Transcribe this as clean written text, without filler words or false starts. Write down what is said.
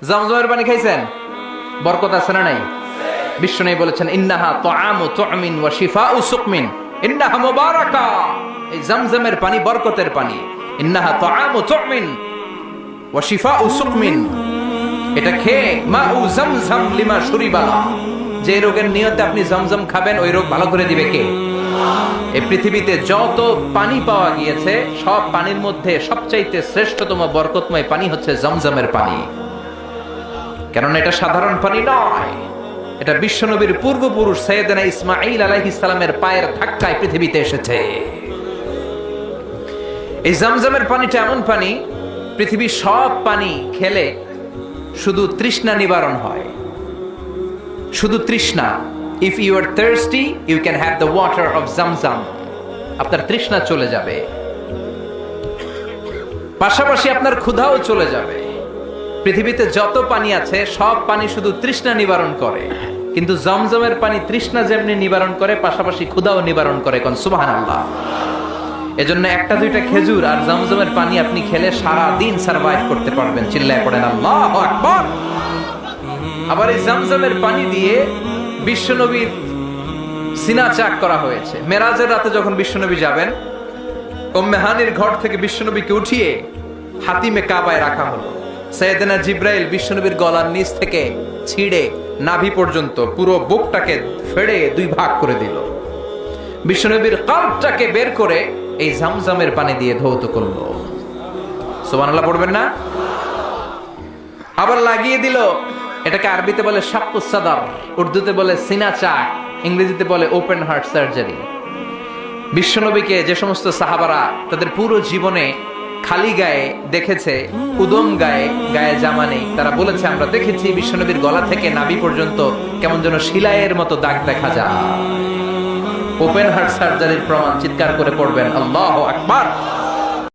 জমজমের পানি খাইছেন? বরকত আছে না নাই? বিশ্বনবী বলেছেন ইন্নাহা তুআমু তুমিন ওয়া শিফাউ সুকমিন, ইন্নাহা মুবারাকা। এই জমজমের পানি বরকতের পানি। ইন্নাহা তুআমু তুমিন ওয়া শিফাউ সুকমিন, এটা খেয়ে মাউ জমজম লিমা শুরিবা, যে রোগের নিয়তে আপনি জমজম খাবেন ওই রোগ ভালো করে দিবে কে? এই পৃথিবীতে যত পানি পাওয়া গিয়েছে সব পানির মধ্যে সবচাইতে শ্রেষ্ঠতম বরকতময় পানি হচ্ছে জমজমের পানি। কেননা এটা সাধারণ পানি নয়, এটা বিশ্বনবীর পূর্বপুরুষ সাইয়েদনা ইসমাঈল আলাইহিস সালামের পায়ের ধাক্কায় পৃথিবীতে এসেছে। এই জমজমের পানিটা এমন পানি, পৃথিবীর সব পানি খেলে শুধু তৃষ্ণা নিবারণ হয়, শুধু তৃষ্ণা। If you are thirsty, you can have the water of Zamzam. আপনার তৃষ্ণা চলে যাবে, পাশাপাশি আপনার ক্ষুধাও চলে যাবে। পৃথিবীতে যত পানি আছে সব পানি শুধু তৃষ্ণা নিবারণ করে, কিন্তু জমজমের পানি তৃষ্ণা যেমনি নিবারণ করে পাশাপাশি ক্ষুধাও নিবারণ করে। কোন সুবহানাল্লাহ। এজন্য একটা দুইটা খেজুর আর জমজমের পানি আপনি খেলে সারা দিন সার্ভাইভ করতে পারবেন। চিল্লায় পড়েন আল্লাহু আকবার। আবার এই জমজমের পানি দিয়ে বিশ্বনবীর সিনা চাক করা হয়েছে। মেরাজের রাতে যখন বিশ্বনবী যাবেন, উম্মে হানির ঘর থেকে বিশ্বনবীকে উঠিয়ে হাতিমে কাবায় রাখা হলো। সাইয়েদনা জিব্রাইল বিশ্বনবীর গলার নিচ থেকে ছিঁড়ে নাভি পর্যন্ত পুরো বুকটাকে ফেড়ে দুই ভাগ করে দিল। বিশ্বনবীর কলবটাকে বের করে এই জমজমের পানি দিয়ে ধৌত করলো। সুবহানাল্লাহ পড়বেন না? আবার লাগিয়ে দিল, এটাকে আরবিতে বলে শাক্কুস সাদর, উর্দুতে বলে সিনা চাক, ইংরেজিতে বলে ওপেন হার্ট সার্জারি। বিশ্বনবীকে যে সমস্ত সাহাবারা তাদের পুরো জীবনে খালি গায়ে দেখেছে, উদম গায়ে, গায়ে জামা নেই, তারা বলেছে আমরা দেখেছি বিশ্বনবীর গলা থেকে নাভি পর্যন্ত কেমন যেন শিলাইয়ের মতো দাগ দেখা যায়। ওপেন হার্ট সার্জারির প্রমাণ চিৎকার করে পড়বেন আল্লাহু আকবার।